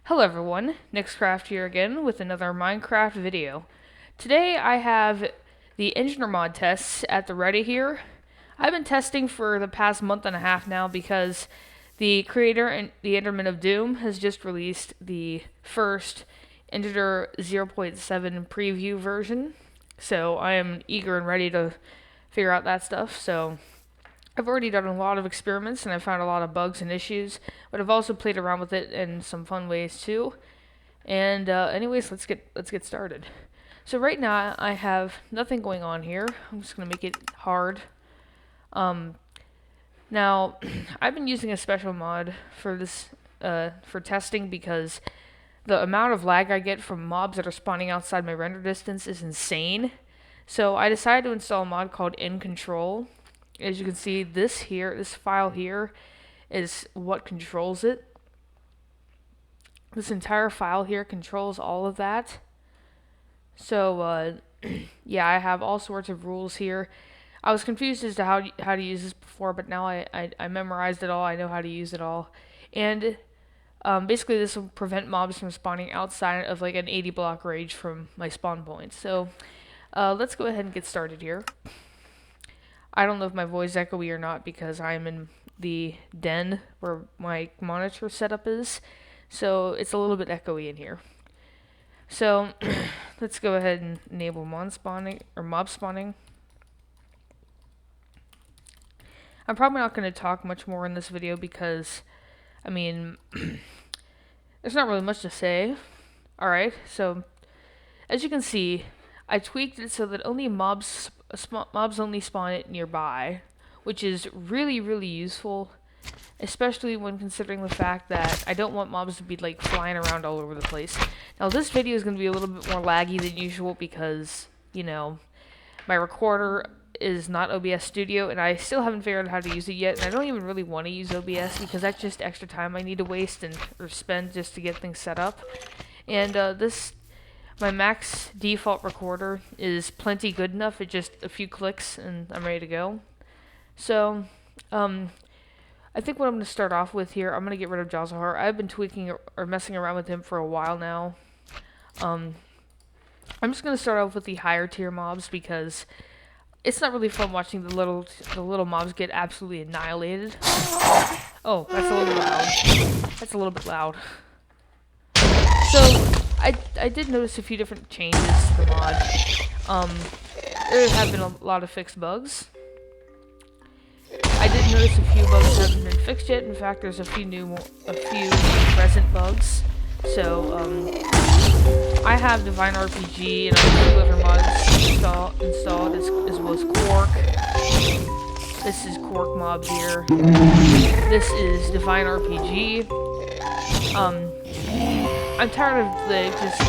Hello everyone, NixCraft here again with another Minecraft video. Today I have the Engender Mod tests at the ready here. I've been testing for the past month and a half now because the creator and the Enderman of Doom has just released the first Engender 0.7 preview version. So I am eager and ready to figure out that stuff. So I've already done a lot of experiments and I've found a lot of bugs and issues, but I've also played around with it in some fun ways too. And anyways, let's get started. So right now I have nothing going on here. I'm just gonna make it hard. Now I've been using a special mod for this for testing because the amount of lag I get from mobs that are spawning outside my render distance is insane. So I decided to install a mod called InControl. As you can see, this file here is what controls it. This entire file here controls all of that. So, yeah, I have all sorts of rules here. I was confused as to how to use this before, but now I memorized it all. I know how to use it all. And basically, this will prevent mobs from spawning outside of like an 80 block range from my spawn point. So, let's go ahead and get started here. I don't know if my voice is echoey or not because I'm in the den where my monitor setup is, so it's a little bit echoey in here. So let's go ahead and enable mob spawning. I'm probably not going to talk much more in this video because, I mean, there's not really much to say. Alright, so as you can see, I tweaked it so that only mobs only spawn it nearby, which is really useful, especially when considering the fact that I don't want mobs to be like flying around all over the place. Now this video is going to be a little bit more laggy than usual because, you know, my recorder is not OBS Studio and I still haven't figured out how to use it yet, and I don't even really want to use OBS because that's just extra time I need to waste or spend just to get things set up. And my max default recorder is plenty good enough. It's just a few clicks and I'm ready to go. So, I think what I'm going to start off with here, I'm going to get rid of Jazahar. I've been tweaking or messing around with him for a while now. I'm just going to start off with the higher tier mobs because it's not really fun watching the little mobs get absolutely annihilated. Oh, that's a little loud. That's a little bit loud. So, I did notice a few different changes to the mod. There have been a lot of fixed bugs. I did notice a few bugs that haven't been fixed yet. In fact, there's a few present bugs. So, I have Divine RPG and a few other mods installed as well as Quark. This is Quark mob here. This is Divine RPG. I'm tired of just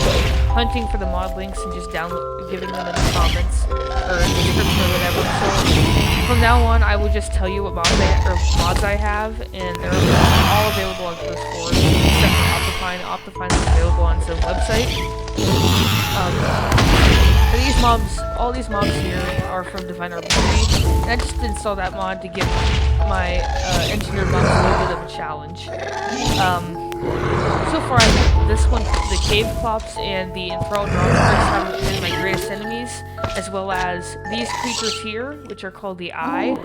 hunting for the mod links and just giving them in the comments or in the description or whatever. So from now on, I will just tell you what mods I have, and they're all available on this forum except for Optifine. Optifine is available on its own website. For these mobs, all these mobs here are from Divine RPG, and I just installed that mod to give my engineered mobs a little bit of a challenge. So far, this one, the cave clops and the enthralled monsters have been my greatest enemies, as well as these creatures here, which are called the Eye.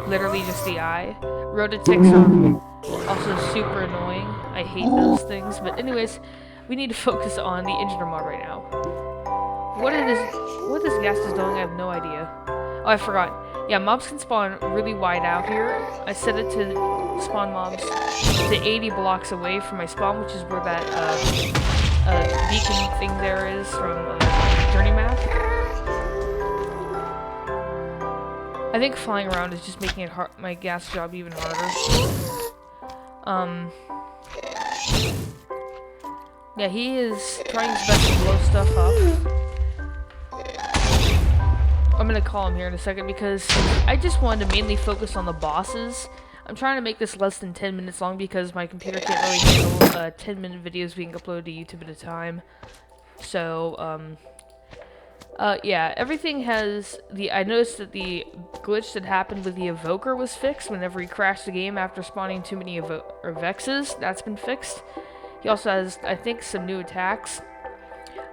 Literally just the Eye. Rototics are also super annoying. I hate those things. But anyways, we need to focus on the Engender Mod right now. What this gas is doing, I have no idea. Oh, I forgot. Yeah, mobs can spawn really wide out here. I set it to spawn mobs to 80 blocks away from my spawn, which is where that beacon thing there is from Journey Map. I think flying around is just making it my gas job even harder. Yeah, he is trying his best to blow stuff up. I'm gonna call him here in a second because I just wanted to mainly focus on the bosses. I'm trying to make this less than 10 minutes long because my computer can't really handle 10-minute videos being uploaded to YouTube at a time. So, yeah, everything has I noticed that the glitch that happened with the evoker was fixed whenever he crashed the game after spawning too many Vexes. That's been fixed. He also has, I think, some new attacks.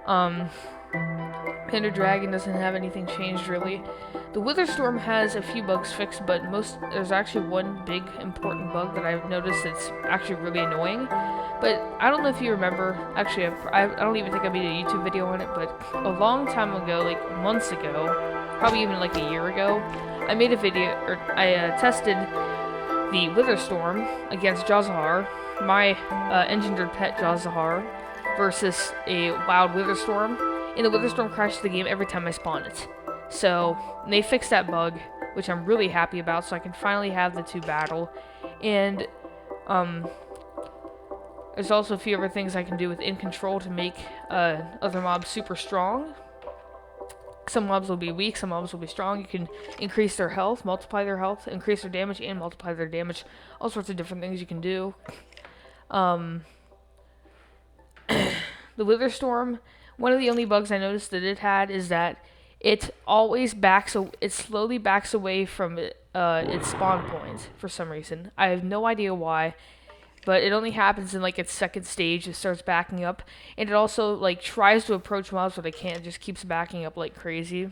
Ender Dragon doesn't have anything changed really. The Witherstorm has a few bugs fixed, but there's actually one big important bug that I've noticed that's actually really annoying. But I don't know if you remember, actually I don't even think I made a YouTube video on it, but a long time ago, like months ago, probably even like a year ago, I made a video, or I tested the Witherstorm against Jazahar, my engendered pet Jazahar, versus a wild Witherstorm, and the Witherstorm crashes the game every time I spawn it. So they fixed that bug, which I'm really happy about, so I can finally have the two battle. And there's also a few other things I can do with InControl to make other mobs super strong. Some mobs will be weak, some mobs will be strong. You can increase their health, multiply their health, increase their damage, and multiply their damage. All sorts of different things you can do. The Witherstorm, one of the only bugs I noticed that it had is that it slowly backs away from its spawn point for some reason. I have no idea why, but it only happens in like its second stage. It starts backing up, and it also like tries to approach mobs, but it can't. It just keeps backing up like crazy.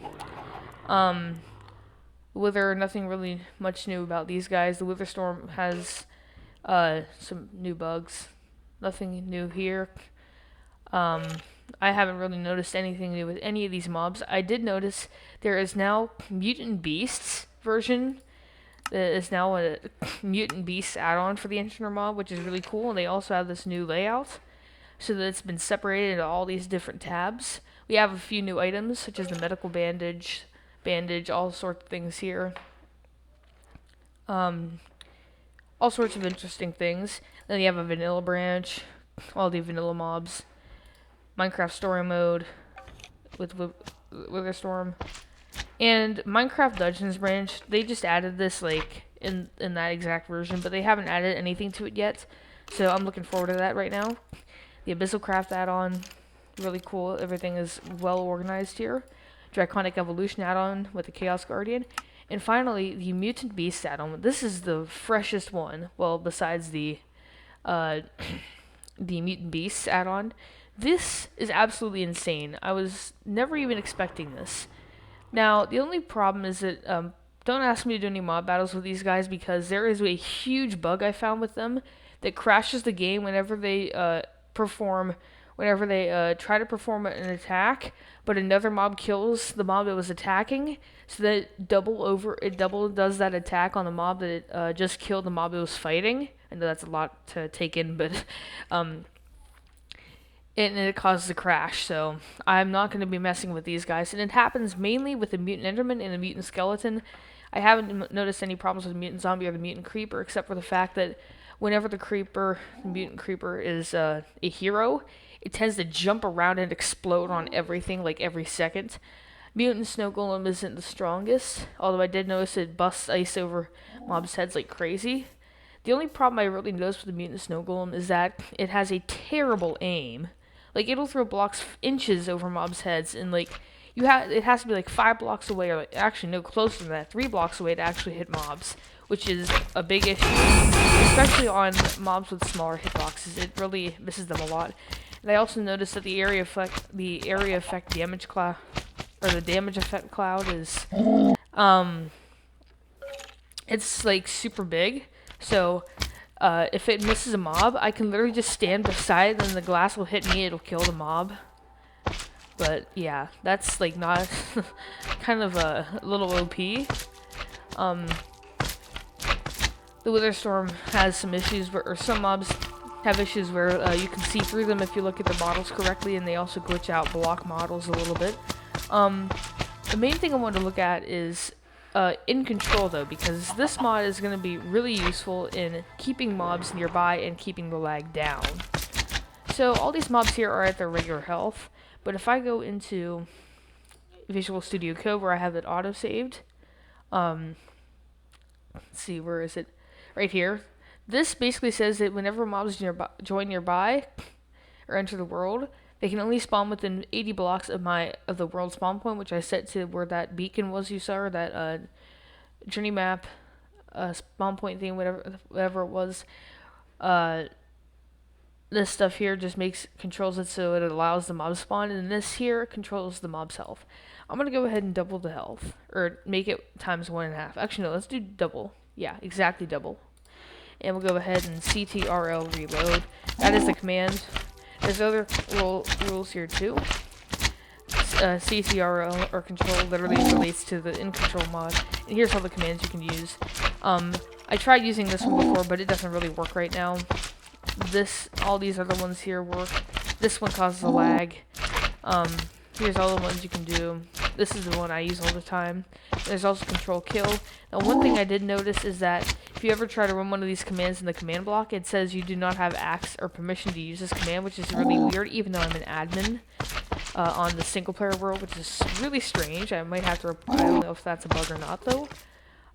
Wither, nothing really much new about these guys. The Witherstorm has some new bugs. Nothing new here. I haven't really noticed anything new with any of these mobs. I did notice there is now Mutant Beasts version. There is now a Mutant Beasts add-on for the Engender Mod, which is really cool. And they also have this new layout, so that it's been separated into all these different tabs. We have a few new items, such as the medical bandage, all sorts of things here. All sorts of interesting things. Then you have a vanilla branch, all the vanilla mobs. Minecraft story mode with Witherstorm, and Minecraft Dungeons branch. They just added this like in that exact version, but they haven't added anything to it yet. So I'm looking forward to that right now. The Abyssal Craft add-on, really cool. Everything is well organized here. Draconic Evolution add-on with the Chaos Guardian, and finally the Mutant Beast add-on. This is the freshest one. Well, besides the Mutant Beasts add-on. This is absolutely insane. I was never even expecting this. Now, the only problem is that, don't ask me to do any mob battles with these guys, because there is a huge bug I found with them that crashes the game whenever they try to perform an attack, but another mob kills the mob that was attacking, so that it double does that attack on the mob that it just killed the mob it was fighting. I know that's a lot to take in, but and it causes a crash, so I'm not going to be messing with these guys. And it happens mainly with the Mutant Enderman and the Mutant Skeleton. I haven't noticed any problems with the Mutant Zombie or the Mutant Creeper, except for the fact that whenever the Mutant Creeper is a hero, it tends to jump around and explode on everything like every second. Mutant Snow Golem isn't the strongest, although I did notice it busts ice over mobs' heads like crazy. The only problem I really noticed with the Mutant Snow Golem is that it has a terrible aim. Like, it'll throw blocks inches over mobs' heads, and like it has to be like 5 blocks away, or like, actually no, closer than that, 3 blocks away to actually hit mobs, which is a big issue, especially on mobs with smaller hitboxes. It really misses them a lot. And I also noticed that the area effect damage cloud, or the damage effect cloud, is it's like super big. So if it misses a mob, I can literally just stand beside it, and the glass will hit me. It'll kill the mob. But yeah, that's like not kind of a little OP. The Witherstorm has some issues, or some mobs have issues where you can see through them if you look at the models correctly, and they also glitch out block models a little bit. The main thing I want to look at is InControl, though, because this mod is going to be really useful in keeping mobs nearby and keeping the lag down. So all these mobs here are at their regular health, but if I go into Visual Studio Code where I have it auto-saved, let's see, where is it? Right here. This basically says that whenever mobs join nearby or enter the world, they can only spawn within 80 blocks of the world spawn point, which I set to where that beacon was you saw, or that journey map spawn point thing, whatever it was. this stuff here just controls it so it allows the mob spawn, and this here controls the mob's health. I'm gonna go ahead and double the health, or make it times 1.5. Actually, no, let's do double. Yeah, exactly double. And we'll go ahead and CTRL reload. That is the command. There's other rules here too. CTRL or control literally relates to the InControl mod. And here's all the commands you can use. I tried using this one before, but it doesn't really work right now. All these other ones here work. This one causes a lag. Here's all the ones you can do. This is the one I use all the time. There's also control kill. Now, one thing I did notice is that if you ever try to run one of these commands in the command block, it says you do not have access or permission to use this command, which is really weird, even though I'm an admin on the single player world, which is really strange. I might have to. I don't know if that's a bug or not, though.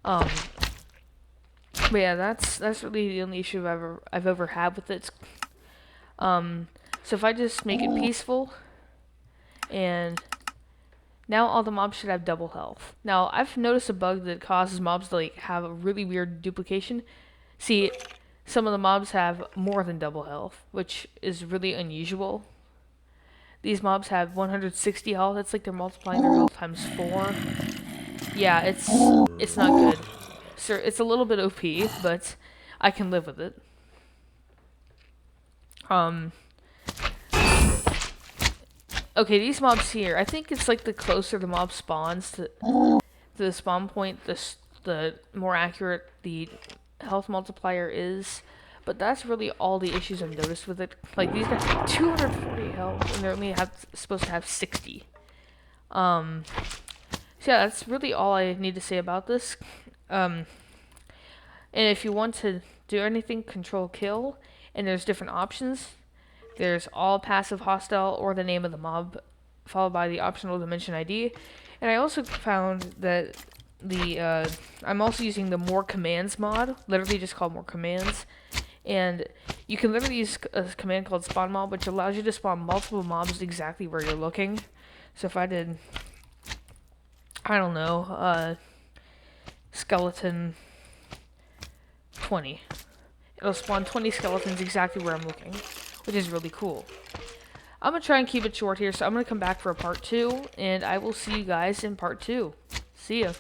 But yeah, that's really the only issue I've ever had with it. So if I just make it peaceful, and now all the mobs should have double health. Now I've noticed a bug that causes mobs to like have a really weird duplication. See, some of the mobs have more than double health, which is really unusual. These mobs have 160 health. It's like they're multiplying their health times 4. Yeah, it's not good. So it's a little bit OP, but I can live with it. Okay, these mobs here, I think it's like the closer the mob spawns to the spawn point, the more accurate the health multiplier is. But that's really all the issues I've noticed with it. Like, these guys have 240 health, and they're only supposed to have 60. So yeah, that's really all I need to say about this. And if you want to do anything, control kill, and there's different options. There's all passive hostile or the name of the mob, followed by the optional dimension ID. And I also found that I'm also using the more commands mod, literally just called more commands. And you can literally use a command called spawn mob, which allows you to spawn multiple mobs exactly where you're looking. So if I did, I don't know, skeleton 20, it'll spawn 20 skeletons exactly where I'm looking, which is really cool. I'm going to try and keep it short here, so I'm going to come back for a part 2, and I will see you guys in part 2. See ya.